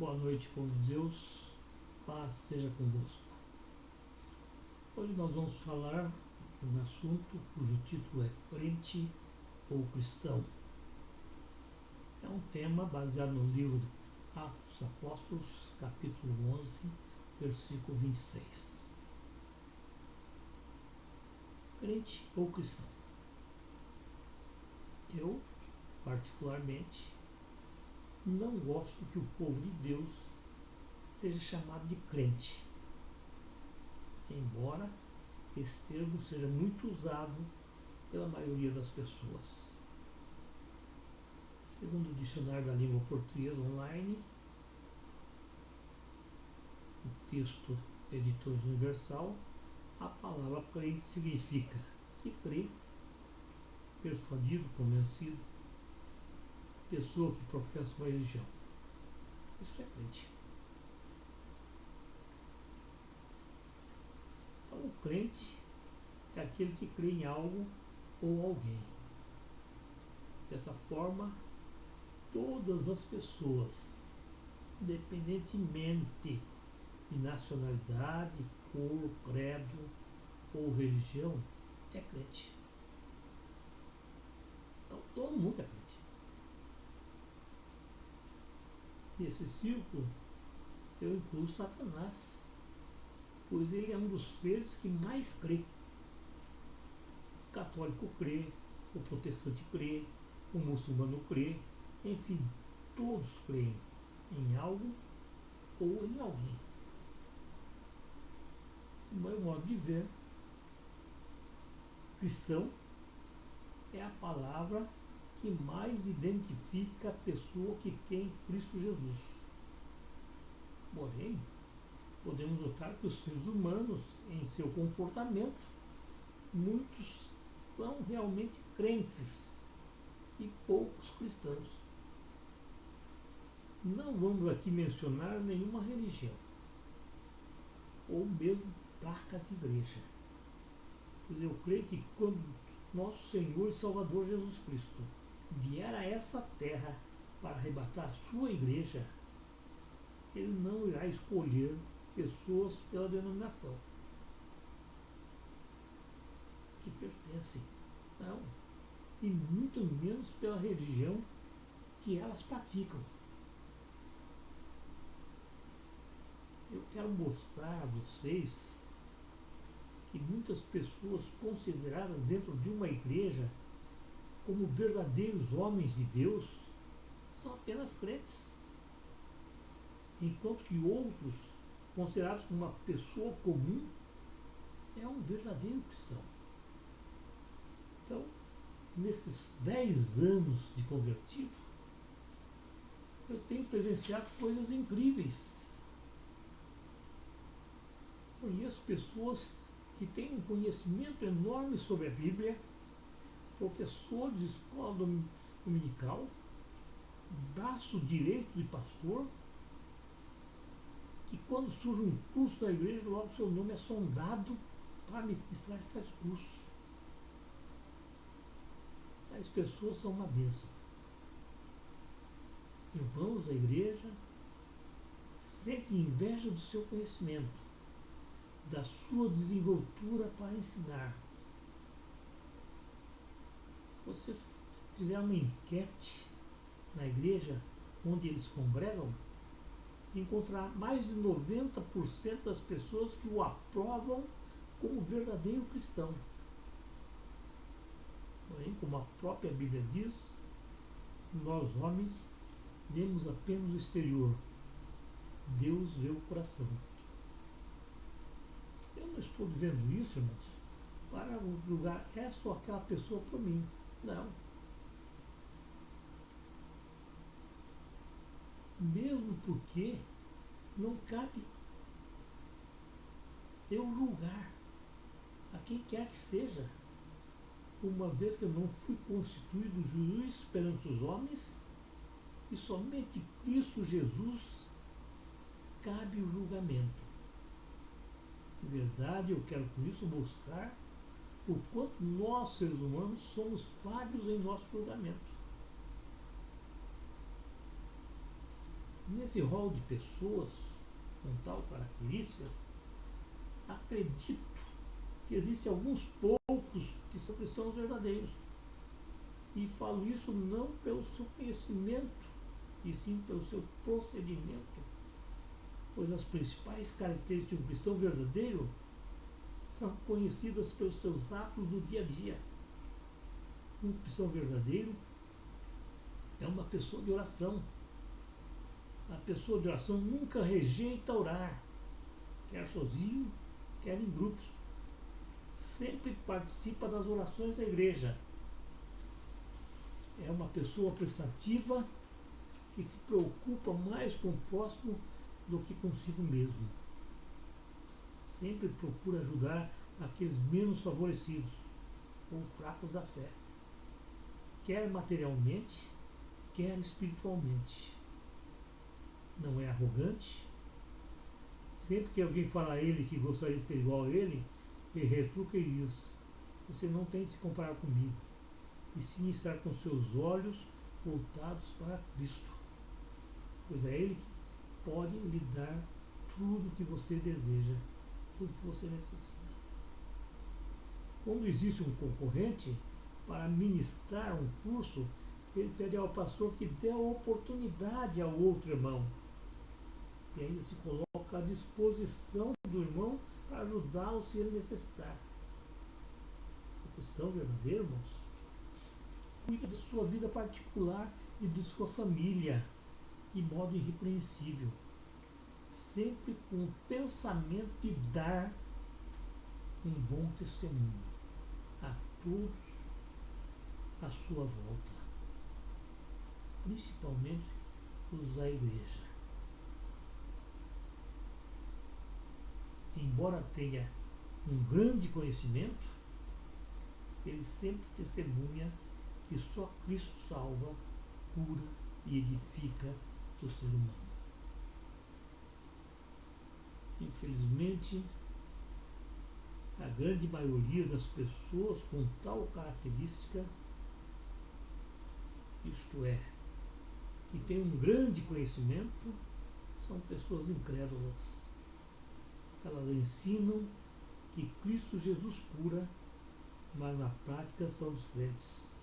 Boa noite, povo de Deus, paz seja convosco. Hoje nós vamos falar de um assunto cujo título é crente ou cristão. É um tema baseado no livro de Atos dos Apóstolos, capítulo 11, versículo 26. Crente ou cristão? Eu, particularmente, não gosto que o povo de Deus seja chamado de crente, embora esse termo seja muito usado pela maioria das pessoas. Segundo o dicionário da língua portuguesa online, o texto Editores Universal, a palavra crente significa que crê, persuadido, convencido, pessoa que professa uma religião. Isso é crente. Então, o crente é aquele que crê em algo ou alguém. Dessa forma, todas as pessoas, independentemente de nacionalidade, cor, credo ou religião, é crente. Então, todo mundo é crente. Nesse círculo, eu incluo Satanás, pois ele é um dos seres que mais crê. O católico crê, o protestante crê, o muçulmano crê, enfim, todos creem em algo ou em alguém. No meu modo de ver, cristão é a palavra que mais identifica a pessoa que tem Cristo Jesus. Porém, podemos notar que os seres humanos, em seu comportamento, muitos são realmente crentes e poucos cristãos. Não vamos aqui mencionar nenhuma religião, ou mesmo placa de igreja. Pois eu creio que quando nosso Senhor e Salvador Jesus Cristo vier a essa terra para arrebatar a sua igreja, ele não irá escolher pessoas pela denominação que pertencem, não, e muito menos pela religião que elas praticam. Eu quero mostrar a vocês que muitas pessoas consideradas dentro de uma igreja como verdadeiros homens de Deus são apenas crentes, enquanto que outros, considerados como uma pessoa comum, é um verdadeiro cristão. Então, nesses 10 anos de convertido, eu tenho presenciado coisas incríveis. Conheço pessoas que têm um conhecimento enorme sobre a Bíblia, professor de escola dominical, braço direito de pastor, que quando surge um curso na igreja, logo seu nome é sondado para ministrar esses cursos. As pessoas são uma bênção. Irmãos da igreja sentem inveja do seu conhecimento, da sua desenvoltura para ensinar. Você fizer uma enquete na igreja onde eles congregam, encontrar mais de 90% das pessoas que o aprovam como verdadeiro cristão. Porém, como a própria Bíblia diz, nós homens vemos apenas o exterior, Deus vê o coração. Eu não estou dizendo isso, irmãos, para julgar essa ou aquela pessoa por mim. Não. Mesmo porque não cabe eu julgar a quem quer que seja, uma vez que eu não fui constituído juiz perante os homens, e somente Cristo Jesus cabe o julgamento. Em verdade, eu quero com isso mostrar o quanto nós, seres humanos, somos falhos em nosso julgamento. Nesse rol de pessoas com tal características, acredito que existem alguns poucos que são cristãos verdadeiros. E falo isso não pelo seu conhecimento, e sim pelo seu procedimento, pois as principais características de um cristão verdadeiro são conhecidas pelos seus atos do dia a dia. Um cristão verdadeiro é uma pessoa de oração. A pessoa de oração nunca rejeita orar, quer sozinho, quer em grupos. Sempre participa das orações da igreja. É uma pessoa prestativa que se preocupa mais com o próximo do que consigo mesmo. Sempre procura ajudar aqueles menos favorecidos ou fracos da fé, quer materialmente, quer espiritualmente. Não é arrogante. Sempre que alguém fala a ele que gostaria de ser igual a ele retruca e diz: você não tem de se comparar comigo, e sim estar com seus olhos voltados para Cristo, pois é Ele que pode lhe dar tudo o que você deseja, tudo o que você necessita. Quando existe um concorrente para ministrar um curso, ele pede ao pastor que dê a oportunidade ao outro irmão. E ainda se coloca à disposição do irmão para ajudá-lo se ele necessitar. O cristão verdadeiro, irmãos, cuida de sua vida particular e de sua família, de modo irrepreensível, sempre com o pensamento de dar um bom testemunho a todos à sua volta, principalmente os da igreja. Embora tenha um grande conhecimento, ele sempre testemunha que só Cristo salva, cura e edifica o ser humano. Infelizmente, a grande maioria das pessoas com tal característica, isto é, que tem um grande conhecimento, são pessoas incrédulas. Elas ensinam que Cristo Jesus cura, mas na prática são descrentes,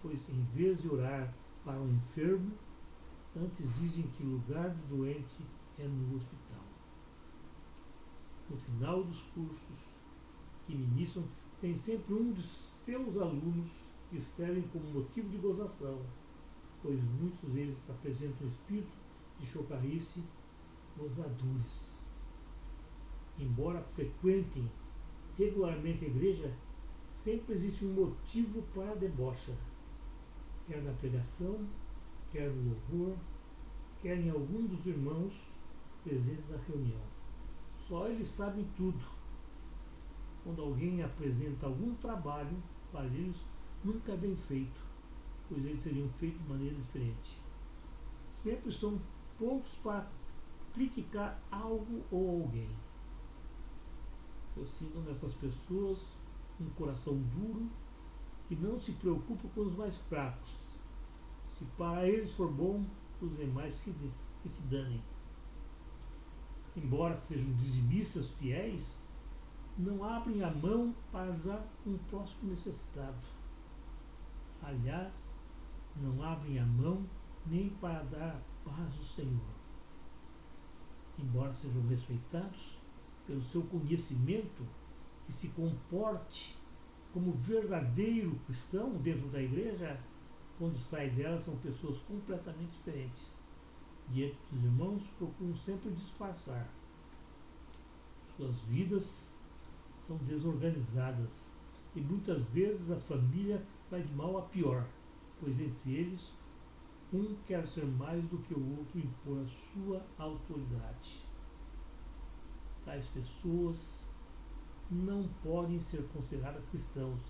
pois em vez de orar para um enfermo, antes dizem que o lugar do doente é no hospital. No final dos cursos que ministram, tem sempre um de seus alunos que servem como motivo de gozação, pois muitos deles apresentam espírito de chocarrice, gozadores. Embora frequentem regularmente a igreja, sempre existe um motivo para a debocha, quer na pregação, quer no louvor, quer em algum dos irmãos presentes na reunião. Só eles sabem tudo. Quando alguém apresenta algum trabalho para eles, nunca é bem feito, pois eles seriam feitos de maneira diferente. Sempre estão prontos para criticar algo ou alguém. Eu sinto nessas pessoas um coração duro que não se preocupa com os mais fracos. Se para eles for bom, os demais que se danem. Embora sejam dizimistas fiéis, não abrem a mão para ajudar um próximo necessitado. Aliás, não abrem a mão nem para dar a paz do Senhor. Embora sejam respeitados pelo seu conhecimento e se comporte como verdadeiro cristão dentro da igreja, quando sai dela são pessoas completamente diferentes. Diante dos irmãos, procuram sempre disfarçar. Suas vidas são desorganizadas e muitas vezes a família vai de mal a pior, pois entre eles um quer ser mais do que o outro e impor a sua autoridade. Tais pessoas não podem ser consideradas cristãos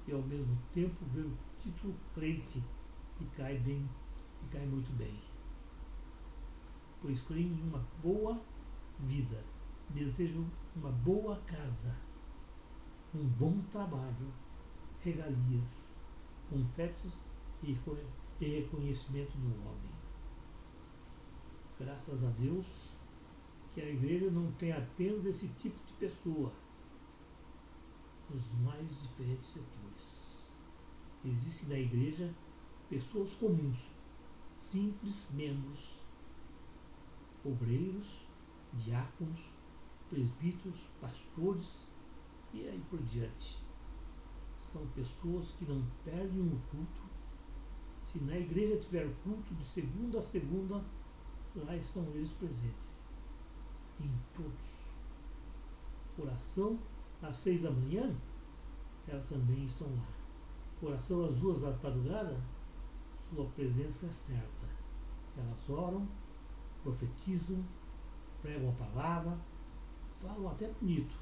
e ao mesmo tempo ver o título crente e cai muito bem, pois creem em uma boa vida, desejam uma boa casa, um bom trabalho, regalias, confetes e reconhecimento do homem. Graças a Deus que a igreja não tem apenas esse tipo de pessoa nos mais diferentes setores. Existem na igreja pessoas comuns, simples membros, obreiros, diáconos, presbíteros, pastores e aí por diante. São pessoas que não perdem um culto. Se na igreja tiver culto de segunda a segunda, lá estão eles presentes. Em todos. Oração às 6 da manhã, elas também estão lá. Oração às 2 da madrugada, sua presença é certa. Elas oram, profetizam, pregam a palavra, falam até bonito,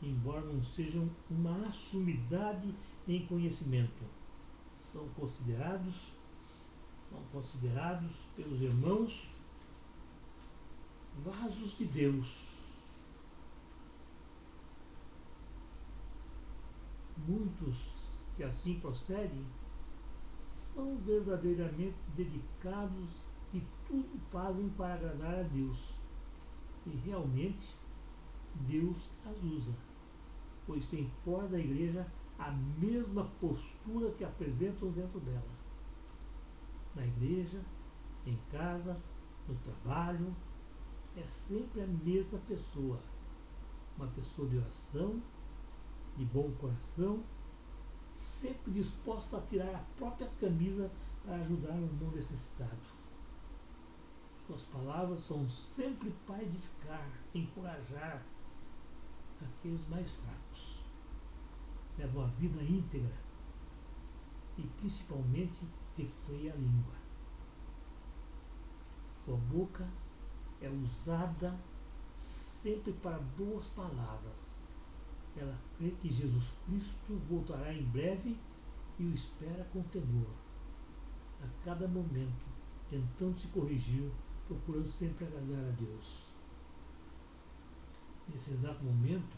embora não sejam uma sumidade em conhecimento. São considerados pelos irmãos vasos de Deus. Muitos que assim procedem são verdadeiramente dedicados e tudo fazem para agradar a Deus. E realmente Deus as usa, pois tem fora da igreja a mesma postura que apresentam dentro dela. Na igreja, em casa, no trabalho, é sempre a mesma pessoa. Uma pessoa de oração, de bom coração, sempre disposta a tirar a própria camisa para ajudar o irmão necessitado. Suas palavras são sempre para edificar, encorajar aqueles mais fracos. Levam a vida íntegra e principalmente refreia a língua. Sua boca é usada sempre para boas palavras. Ela crê que Jesus Cristo voltará em breve e o espera com temor. A cada momento, tentando se corrigir, procurando sempre agradar a Deus. Nesse exato momento,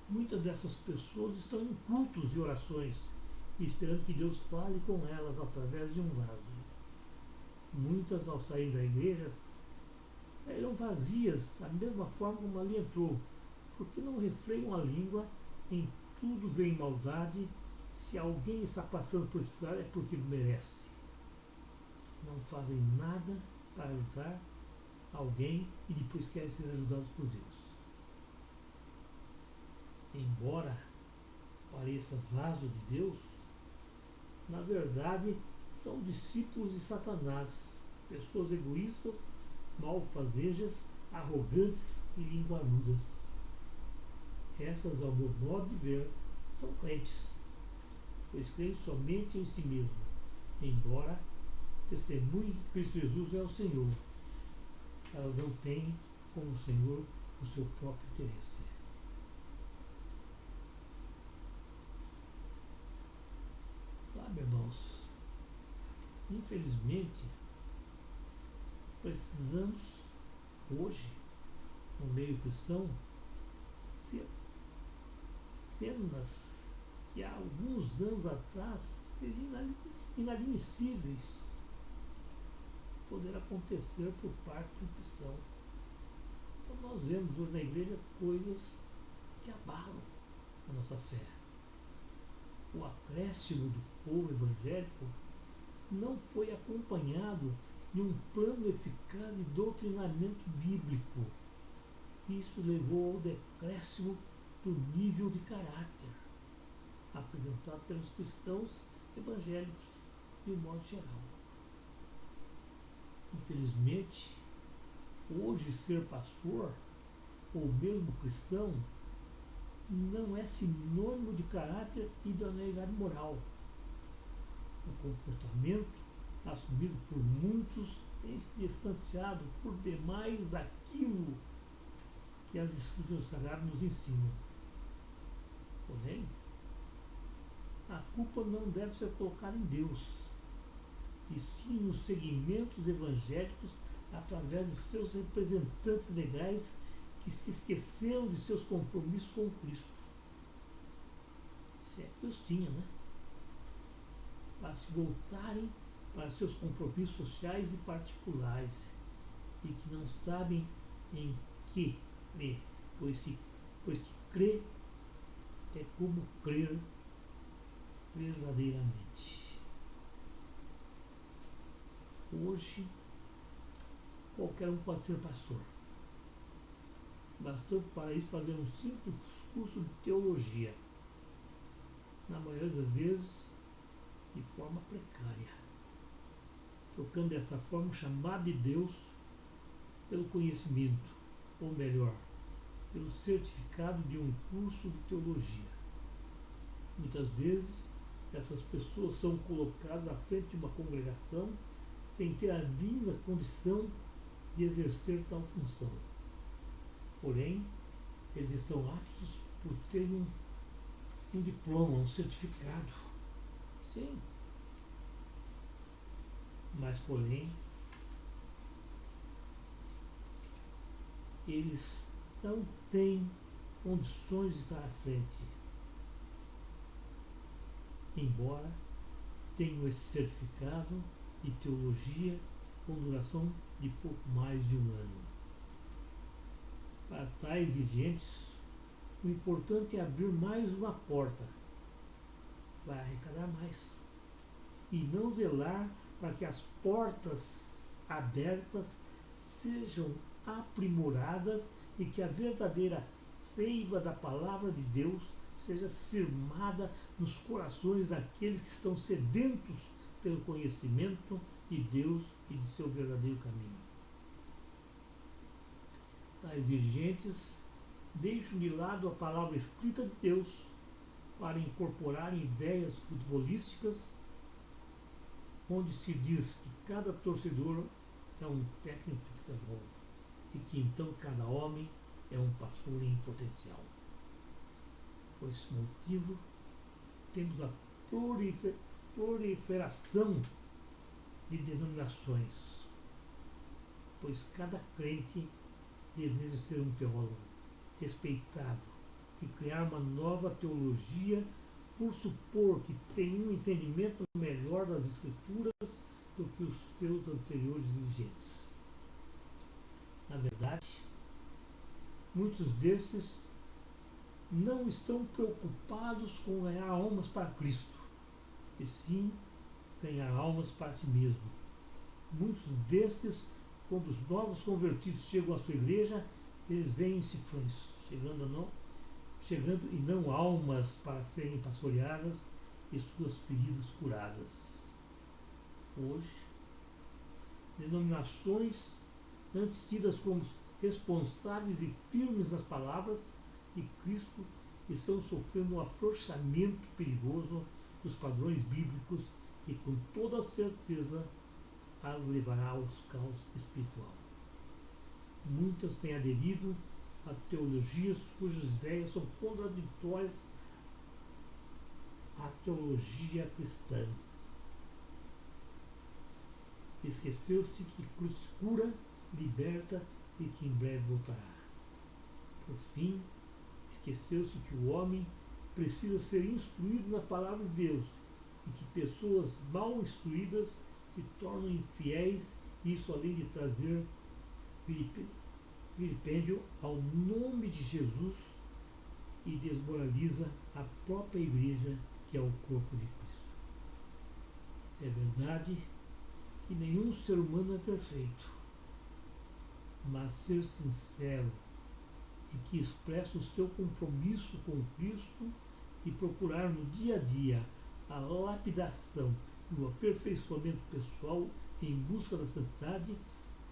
muitas dessas pessoas estão em cultos e orações, esperando que Deus fale com elas através de um vaso. Muitas, ao sair da igreja, sairão vazias, da mesma forma como ali entrou, porque não refreiam a língua, em tudo veem maldade. Se alguém está passando por dificuldade é porque merece. Não fazem nada para ajudar alguém e depois querem ser ajudados por Deus. Embora pareça vaso de Deus, na verdade são discípulos de Satanás, pessoas egoístas, malfazejas, arrogantes e linguarudas. Essas, ao meu modo de ver, são crentes, pois creem somente em si mesmo, embora testemunhem que Cristo Jesus é o Senhor. Elas não têm como Senhor o seu próprio interesse. Sabe, irmãos, infelizmente, precisamos hoje, no meio cristão, ser cenas que há alguns anos atrás seriam inadmissíveis poder acontecer por parte do cristão. Então nós vemos hoje na igreja coisas que abalam a nossa fé. O acréscimo do povo evangélico não foi acompanhado de um plano eficaz de doutrinamento bíblico. Isso levou ao decréscimo do nível de caráter apresentado pelos cristãos evangélicos de um modo geral. Infelizmente, hoje ser pastor ou mesmo cristão não é sinônimo de caráter e de idoneidade moral. O comportamento assumido por muitos tem se distanciado por demais daquilo que as Escrituras Sagradas nos ensinam. Porém, a culpa não deve ser colocada em Deus, e sim nos segmentos evangélicos através de seus representantes legais que se esqueceram de seus compromissos com Cristo. Se é que os tinha, né? Para se voltarem para seus compromissos sociais e particulares e que não sabem em que crer, pois que crer é como crer verdadeiramente. Hoje, qualquer um pode ser pastor, bastando para isso fazer um simples curso de teologia, na maioria das vezes de forma precária, trocando dessa forma o chamado de Deus pelo conhecimento, ou melhor, pelo certificado de um curso de teologia. Muitas vezes, essas pessoas são colocadas à frente de uma congregação sem ter a mínima condição de exercer tal função. Porém, eles estão aptos por ter um diploma, um certificado. Sim. Mas, porém, eles não têm condições de estar à frente, embora tenham esse certificado de teologia com duração de pouco mais de um ano. Para tais dirigentes, o importante é abrir mais uma porta, vai arrecadar mais, e não zelar para que as portas abertas sejam aprimoradas e que a verdadeira seiva da palavra de Deus seja firmada nos corações daqueles que estão sedentos pelo conhecimento de Deus e de seu verdadeiro caminho. Tais dirigentes deixam de lado a palavra escrita de Deus para incorporar ideias futebolísticas, onde se diz que cada torcedor é um técnico de futebol e que então cada homem é um pastor em potencial. Por esse motivo, temos a proliferação de denominações, pois cada crente deseja ser um teólogo respeitado e criar uma nova teologia por supor que tem um entendimento melhor das Escrituras do que os seus anteriores dirigentes. Na verdade, muitos desses não estão preocupados com ganhar almas para Cristo, e sim ganhar almas para si mesmo. Muitos desses, quando os novos convertidos chegam à sua igreja, eles veem cifrões, chegando e não almas para serem pastoreadas e suas feridas curadas. Hoje, denominações antes tidas como responsáveis e firmes nas palavras de Cristo estão sofrendo um afrouxamento perigoso dos padrões bíblicos que com toda certeza as levará ao caos espiritual. Muitas têm aderido a teologias cujas ideias são contraditórias à teologia cristã. Esqueceu-se que Cristo cura, liberta e que em breve voltará. Por fim, esqueceu-se que o homem precisa ser instruído na palavra de Deus e que pessoas mal instruídas se tornam infiéis, isso além de trazer vilipêndio ao nome de Jesus e desmoraliza a própria igreja, que é o corpo de Cristo. É verdade que nenhum ser humano é perfeito, mas ser sincero e que expressa o seu compromisso com Cristo e procurar no dia a dia a lapidação e o aperfeiçoamento pessoal em busca da santidade,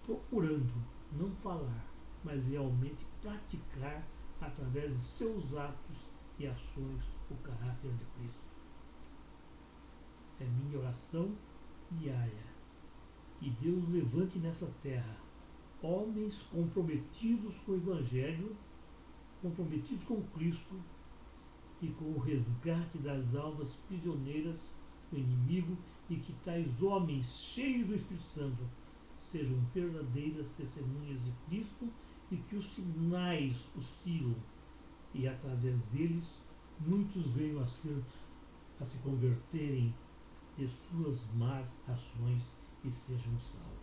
procurando não falar, mas realmente praticar através de seus atos e ações o caráter de Cristo. É minha oração diária que Deus levante nessa terra homens comprometidos com o Evangelho, comprometidos com Cristo e com o resgate das almas prisioneiras do inimigo, e que tais homens cheios do Espírito Santo sejam verdadeiras testemunhas de Cristo e que os sinais os sigam e através deles muitos venham a se converterem de suas más ações e sejam salvos.